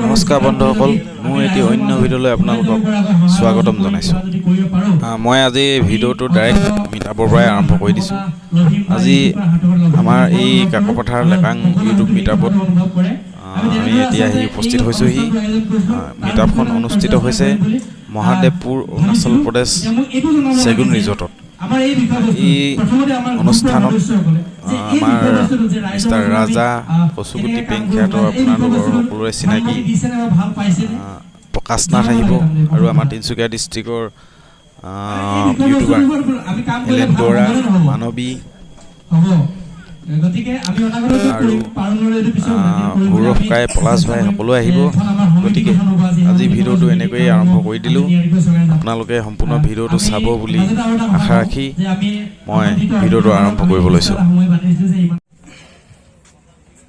নমস্কাৰ বন্ধুসকল, মই এটি অন্য ভিডিঅ'লৈ আপোনালোকক স্বাগতম জনাইছোঁ। মই আজি ভিডিঅ'টো ডাইৰেক্ট মিটআপৰ পৰাই আৰম্ভ কৰি দিছোঁ। আজি আমাৰ এই কাকপথাৰ লেকাং ইউটিউব মিটআপত আমি এতিয়া আহি উপস্থিত হৈছোঁহি। মিটআপখন অনুষ্ঠিত হৈছে মহাদেৱপুৰ, অৰুণাচল প্ৰদেশ চেগুন ৰিজৰ্টত। এই অনুষ্ঠানত আমাৰ মিষ্টাৰ ৰাজা কচুগুটি পেংখ্যাতৰ আপোনালোকৰ সকলোৰে চিনাকি প্ৰকাশ নাথ আহিব আৰু আমাৰ তিনিচুকীয়া ডিষ্ট্ৰিক্টৰ ইউটিউবাৰ এলেন বৰা, মানৱী আৰু গৌৰৱ কাই, পলাশ ভাই সকলো আহিব। গতিকে আজি ভিডিঅ'টো এনেকৈয়ে আৰম্ভ কৰি দিলোঁ। আপোনালোকে সম্পূৰ্ণ ভিডিঅ'টো চাব বুলি আশা ৰাখি মই ভিডিঅ'টো আৰম্ভ কৰিব লৈছোঁ।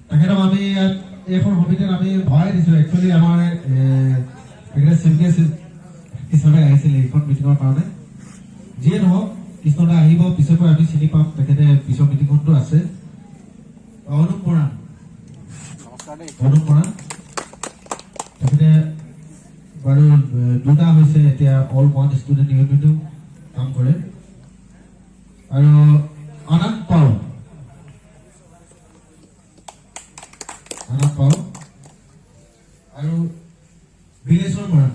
তেখেতক আমি এইখন সমিতিত আমি ভৰাই দিছোঁ। একচুৱেলি আমাৰ কৃষ্ণদা আহিছিল এইখন মিটিঙৰ কাৰণে। যিয়ে নহওক, কৃষ্ণদা আহিব, পিছকৈ আমি চিনি পাম তেখেতে পিছৰ মিটিঙতো আছে। অনুপ মৰাণ, তেখেতে বাৰু দুটা হৈছে এতিয়া অল ওৱান ষ্টুডেণ্ট ইউনিটো কাম কৰে। আৰু আনন্দ পাল আৰু বিলেশ্বৰ মৰাণ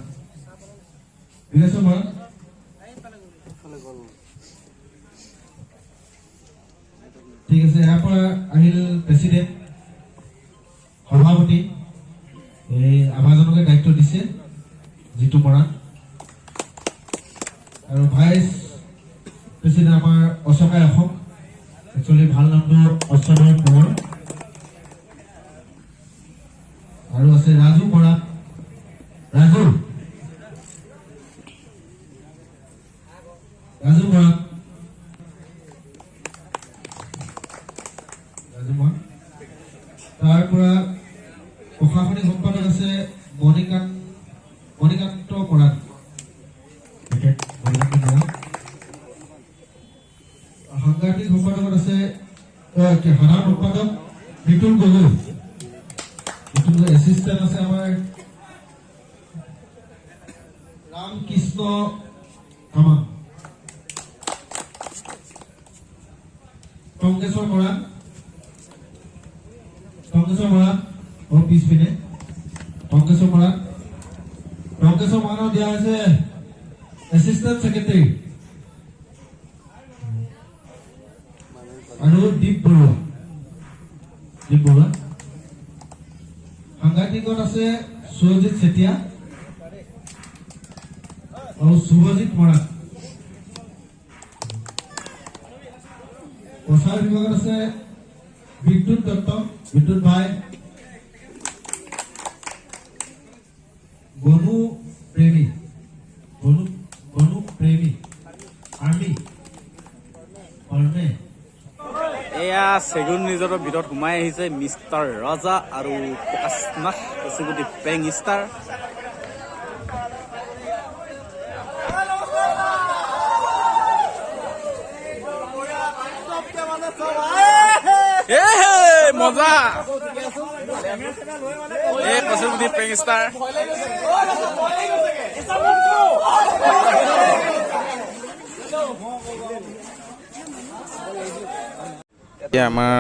ঠিক আছে। ইয়াৰ পৰা আহিল প্ৰেচিডেণ্ট, সভাপতি, এই আমাজনকে দায়িত্ব দিছে জিতু মৰাণ, আৰু ভাইচ প্ৰেচিডেণ্ট আমাৰ অশোকাই অসম, একচুৱেলি ভাল নামটো অশ্বদয় কোঁৱৰ, আৰু আছে ৰাজু মৰাণ। ৰাজু মৰাণ তাৰ পৰা প্ৰশাসনিক সম্পাদক আছে মণিকান্ত মৰাণ। সাংগঠনিক সম্পাদকত আছে সাধাৰণ সম্পাদক বিতুল গগৈ। এছিষ্টেণ্ট আছে আমাৰ ৰামকৃষ্ণ কামাং। টংকেশ্বৰ মৰাণ পিছপিনে টংকেশ্বৰ মৰাণক দিয়া হৈছে এছিষ্টেণ্ট ছেক্ৰেটাৰী। আৰু দীপ বৰুৱা। সাংঘাতিকত আছে সুৰজিত চেতিয়া আৰু শুভজিত মৰাণ। প্ৰচাৰ বিভাগত আছে বিদ্যুৎ দত্ত, বিদ্যুৎ ভাই, গণু প্ৰেমী আৰ্মি কৰ্মে। এয়া চেগুন ৰিজৰ্টৰ ভিতৰত সোমাই আহিছে মিষ্টাৰ ৰাজা আৰু প্ৰকাশ নাথ কচুগুটি পেং ষ্টাৰ। মজা এই কচুগুটি পেং ষ্টাৰ। এতিয়া আমাৰ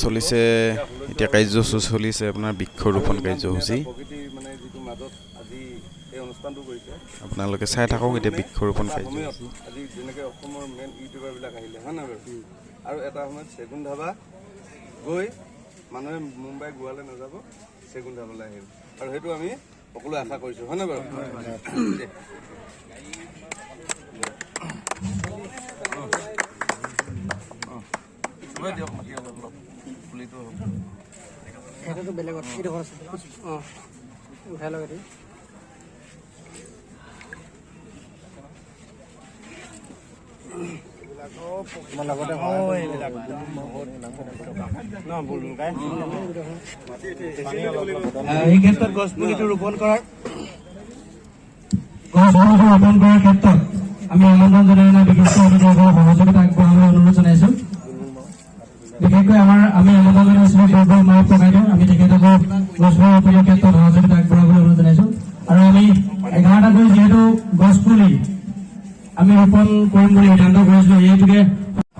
চলিছে, এতিয়া কাৰ্যসূচী চলিছে আপোনাৰ বৃক্ষৰোপণ কাৰ্যসূচী। আপোনালোকে চাই থাকক এতিয়া বৃক্ষৰোপণ কাৰ্যসূচী। আজি যেনেকৈ অসমৰ মেইন ইউটিউবাৰবিলাক আহিলে হয় নহয় বাৰু, আৰু এটা সময়ত চেগুন ধাবা গৈ মানুহে মুম্বাই গোৱালৈ নাযাব, চেগুন ধাবালৈ আহিব, আৰু সেইটো আমি সকলোৱে আশা কৰিছোঁ হয় নহয় বাৰু। বেলেগত উঠাই লগে এই ক্ষেত্ৰত গছ পুলিটো ৰোপণ কৰাৰ ক্ষেত্ৰত আমি আমন্ত্ৰণ জনাই বিশেষকৈ সহযোগিতা আগবঢ়াব কৰিম বুলি সিদ্ধান্ত কৰিছিলো। এইটোকে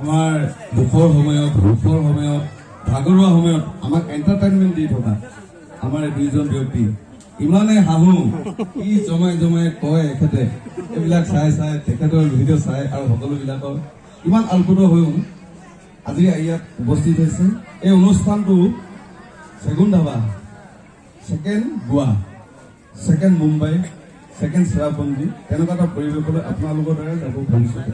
আমাৰ দুখৰ সময়ত সুখৰ সময়ত ভাগৰুৱা সময়ত আমাক এণ্টাৰটেইনমেণ্ট দি থকা আমাৰ এই দুইজন ব্যক্তি ইমানে হাঁহো কি জমাই জমাই কয় এখেতে এইবিলাক চাই চাই তেখেতৰ ভিডিঅ' চাই আৰু সকলোবিলাকৰ ইমান আল্পুত হৈও আজি ইয়াত উপস্থিত হৈছে। এই অনুষ্ঠানটো চেগুন ধাবা, ছেকেণ্ড গোৱা, ছেকেণ্ড মুম্বাই, ছেকেণ্ড চেৰাপুঞ্জী তেনেকুৱা এটা পৰিৱেশলৈ আপোনালোকৰ দ্বাৰা যাব ভৱিষ্যতে।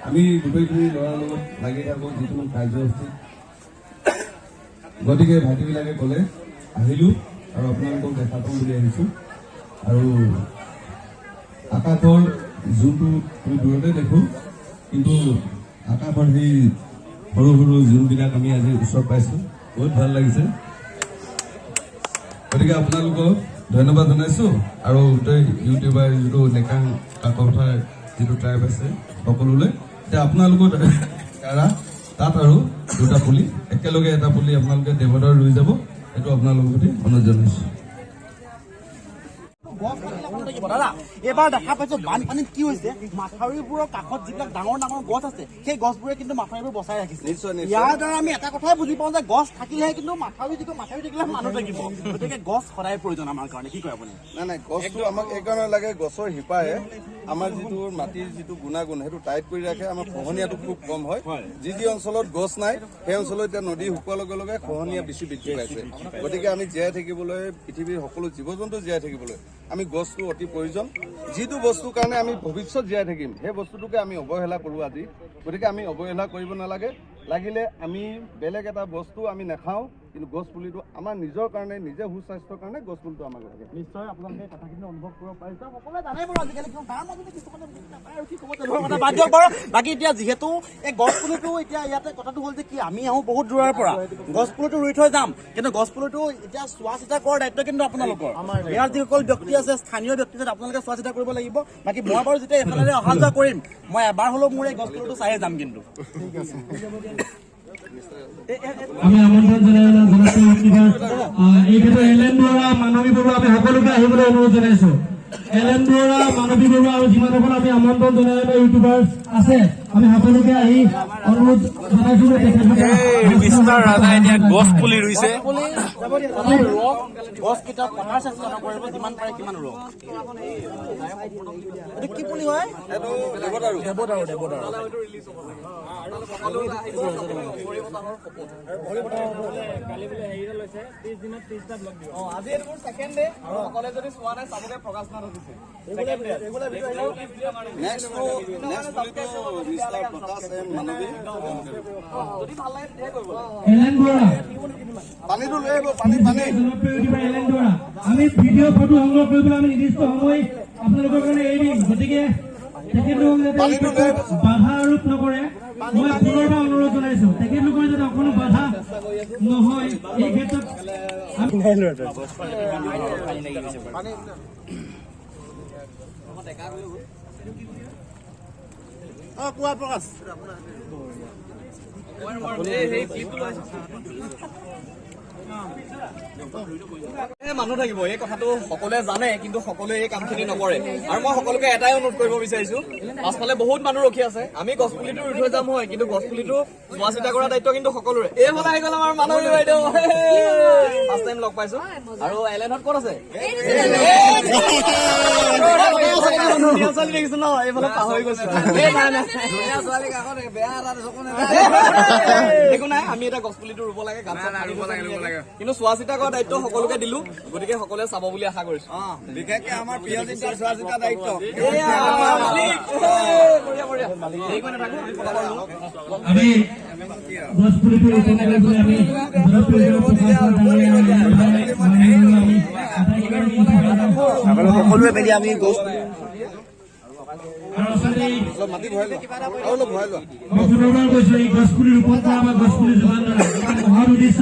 আমি গোটেইখিনি ল'ৰাৰ লগত লাগি থাকোঁ যিকোনো কাৰ্যসূচীত। গতিকে ভাইটিবিলাকে ক'লে আহিলোঁ আৰু আপোনালোকক দেখা পাম বুলি আহিছোঁ। আৰু আকাশৰ জোনটো আমি দূৰতে দেখোঁ, কিন্তু আকাশৰ সেই সৰু সৰু জোনবিলাক আমি আজি ওচৰত পাইছোঁ, বহুত ভাল লাগিছে। গতিকে আপোনালোকক ধন্যবাদ জনাইছোঁ। আৰু গোটেই ইউটিউবাৰ যিটো নেকাং কাকপথাৰ যিটো ট্ৰাইব আছে সকলোলৈ এতিয়া আপোনালোকৰ দ্বাৰা তাত আৰু দুটা পুলি একেলগে এটা পুলি আপোনালোকে দেৱদাৰ ৰুই যাব, এইটো আপোনালোকৰ প্ৰতি অনুৰোধ জনাইছোঁ। দাদা এইবাৰ দেখা পাইছো বানপানীত কি হৈছে, মাথাউৰিবোৰৰ কাষত যিবিলাক ডাঙৰ ডাঙৰ গছ আছে সেই গছবোৰে কিন্তু মাথাউৰিবোৰ বচাই ৰাখিছে। ইয়াৰ দ্বাৰা আমি এটা কথাই বুজি পাওঁ যে গছ থাকিলেহে কিন্তু মাথাউৰি থাকিলে মানুহ থাকিব। গতিকে গছ সদায় প্ৰয়োজন আমাৰ কাৰণে। কি কয় আপুনি? নাই গছটো আমাক এইকাৰণে লাগে, গছৰ শিপাই আমাৰ যিটো মাটিৰ যিটো গুণাগুণ সেইটো টাইট কৰি ৰাখে, আমাৰ খহনীয়াটো খুব কম হয়। যি অঞ্চলত গছ নাই সেই অঞ্চলত এতিয়া নদী শুকোৱাৰ লগে লগে খহনীয়া বেছি বৃদ্ধি পাইছে। গতিকে আমি জীয়াই থাকিবলৈ, পৃথিৱীৰ সকলো জীৱ জন্তু জীয়াই থাকিবলৈ আমি গছটো অতি প্ৰয়োজন। যিটো বস্তুৰ কাৰণে আমি ভৱিষ্যত জীয়াই থাকিম সেই বস্তুটোকে আমি অৱহেলা কৰোঁ আজি। গতিকে আমি অৱহেলা কৰিব নালাগে। লাগিলে আমি বেলেগ এটা বস্তু আমি নাখাওঁ, কিন্তু গছ পুলিটো আমাৰ নিজৰ কাৰণে, নিজে সুস্বাস্থ্যৰ কাৰণে গছ পুলিটো আমাক লাগে। নিশ্চয় আপোনালোকে কথাখিনি অনুভৱ কৰিব পাৰিছে। সকলোৱে জানে বাৰু আজিকালি তাৰ মাজতে কিছুমানে বুজি নাপায় আৰু কি ক'ব তেওঁলোকৰ কথা বাদ দিয়ক বাৰু। বাকী এতিয়া যিহেতু এই গছ পুলিটো এতিয়া ইয়াতে কথাটো হ'ল যে কি আমি আহোঁ বহুত দূৰৰ পৰা, গছ পুলিটো ৰুই থৈ যাম, কিন্তু গছ পুলিটো এতিয়া চোৱা চিতা কৰাৰ দায়িত্ব কিন্তু আপোনালোকৰ। ইয়াৰ যিসকল ব্যক্তি আছে, স্থানীয় ব্যক্তি আছে, আপোনালোকে চোৱা চিতা কৰিব লাগিব। বাকী মই বাৰু যেতিয়া এইফালে অহা যোৱা কৰিম, মই এবাৰ হ'লেও মোৰ এই গছ পুলিটো চায়ে যাম কিন্তু। ঠিক আছে। আমি আমন্ত্ৰণ জনাইছোঁ এই ক্ষেত্ৰত এলেন বৰুৱা, মানৱী বৰুৱা আমি সকলোকে আহিবলৈ অনুৰোধ জনাইছোঁ। এলেন বৰুৱা, মানৱী বৰুৱা আৰু যিমানসকল আমি আমন্ত্ৰণ জনাই ইউটিউবাৰ আছে আমি সকলোকে আহি অনুৰোধ জনাইছোঁ যে মিষ্টাৰ ৰাজা এতিয়া গছ পুলি ৰুইছে। গছ কেইটা পথাৰ চেষ্টা নকৰিব, যিমান পাৰে কিমান ৰুৱক। এইটো কি পুলি হয়? এইটো দেৱদাৰু। আজি এইটো মোৰ ছেকেণ্ড ডে আৰু সকলোৱে যদি চোৱা নাই চাবগে প্ৰকাশ নাথ অফিচে। নেক্সট পুলিটো মিষ্টাৰ প্ৰকাশ এম মানৱী। যদি ভাল লাগে তেতিয়াহে কৰিব। এলেন বৰুৱা, পানীটো লৈ আহিব, পানী জনপ্ৰিয় ইউটিউবাৰ এলেন বৰুৱা, আমি ভিডিঅ' ফটো সংগ্ৰহ কৰিবলৈ আমি নিৰ্দিষ্ট সময় আপোনালোকৰ কাৰণে এৰি দিম। গতিকে তেখেতলোকক যাতে বাধা আৰোপ নকৰে মই পুনৰবাৰ অনুৰোধ জনাইছোঁ। তেখেতলোকৰ যাতে অকণো বাধা নহয় এই ক্ষেত্ৰত কোৱা প্ৰকাশ। মানুহ থাকিব এই কথাটো সকলোৱে জানে, কিন্তু সকলোৱে এই কামখিনি নকৰে। আৰু মই সকলোকে এটাই অনুৰোধ কৰিব বিচাৰিছো, পাছফালে বহুত মানুহ ৰখি আছে, আমি গছ পুলিটো ৰুই থৈ যাম হয়, কিন্তু গছ পুলিটো চোৱা চিতা কৰা দায়িত্ব কিন্তু সকলোৰে। এইফালে আহি গ'ল আমাৰ মানৱী বাইদেউ, ফাৰ্ষ্ট টাইম লগ পাইছো। আৰু এলেনহঁত ক'ত আছে? দেখিছো ন, এইফালে পাহৰি গৈছো। একো নাই, আমি এটা গছ পুলিটো ৰুব লাগে, গান চান ৰুব লাগে, কিন্তু চোৱা চিতা কৰা দায়িত্ব সকলোকে দিলো। গতিকে সকলোৱে চাব বুলি আশা কৰিছো। বিশেষকে আমাৰ প্ৰিয় চিন্তাৰ চোৱা চিতা দায়িত্ব। আমি গছ পুলিটো ৰোপণ কৰিবলৈ আমি সকলোৱে মিলি আমি গছ মাটি ভৰাই লোৱা আৰু অলপ ভৰাই লোৱা। মই পুনৰবাৰ কৈছো এই গছ পুলি ৰোপণ কৰা বা গছ পুলি যোগান ধৰা মহৎ উদ্দেশ্য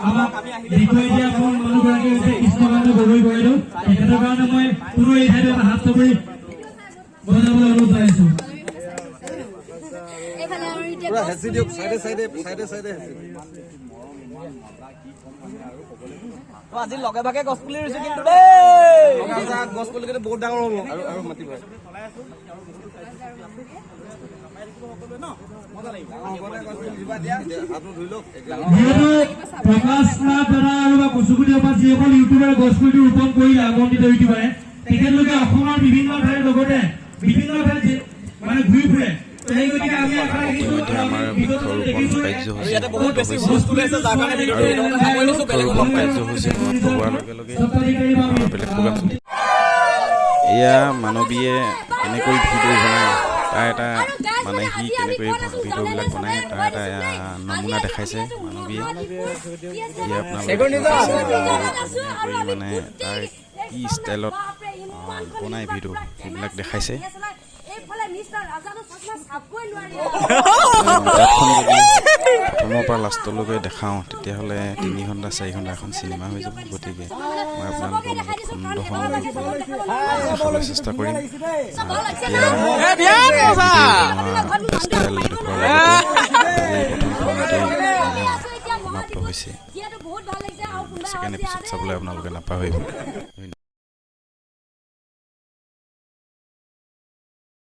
আমাক দেখুৱাই দিয়া মোৰ মানুহগৰাকী হৈছে কৃষ্ণকান্ত গগৈ বাইদেউ। তেখেতৰ কাৰণে মই পুনৰ এই ঠাইত এটা হাত চাপৰি বজাবলৈ অনুৰোধ জনাইছো। হেঁচি দিয়ক, চাইডে চাইডে চাইডে চাইডে হেঁচি দিয়ক। আজি লগে ভাগে গছ পুলি ৰুইছো কিন্তু দেই, গছ পুলি কিন্তু বহুত ডাঙৰ হ'ব। আৰু মাটি ভৰাই সকলোৱে ন মজা লাগিব হাতটো ধুই লওক যিহেতু প্ৰকাশ নাথ দাদা আৰু বা কচুগুটিৰ পৰা যিসকল ইউটিউবাৰে গছপুলিটো ৰোপণ কৰিলে আগন্তুক ইউটিউবাৰে তেখেতলোকে অসমৰ বিভিন্ন ঠাইৰ লগতে বিভিন্ন ঠাইত মানে ঘূৰি ফুৰে সেই গতিকে আমি আশা ৰাখিছোঁ ইতিমধ্যে আমাৰ বৃক্ষৰোপণ কাৰ্যসূচী ইয়াতে বহুত বেছি হুলস্থুল হৈছে যাৰ কাৰণে ভিডিঅ'টো এইটো সামৰি লৈছোঁ বেলেগ বৃক্ষৰোপণ কাৰ্যসূচী সমাপ্ত হোৱাৰ লগে লগে বেলেগ প্ৰগ্ৰাম চলি এয়া মানৱীয়ে কেনেকৈ ভিডিঅ' বনায় তাৰ এটা মানে সি কেনেকৈ ভিডিঅ'বিলাক বনায় তাৰ এটা নমুনা দেখাইছে মানৱীয়ে ইয়ে আপোনালোকে মানে তাৰ কি ষ্টাইলত বনাই ভিডিঅ' সেইবিলাক দেখাইছে কিতাপখন যদি প্ৰথমৰ পৰা লাষ্টলৈকে দেখাওঁ তেতিয়াহ'লে 3 ঘণ্টা 4 ঘণ্টা এখন চিনেমা হৈ যাব গতিকে মই আপোনালোকৰ মাজত খণ্ডখন দেখাবলৈ চেষ্টা কৰিম ষ্টাইল দেখুৱাৰ লগতে প্ৰথম সমাপ্ত হৈছে ছেকেণ্ড এপিছ'ড চাবলৈ আপোনালোকে নাপাহৰিব।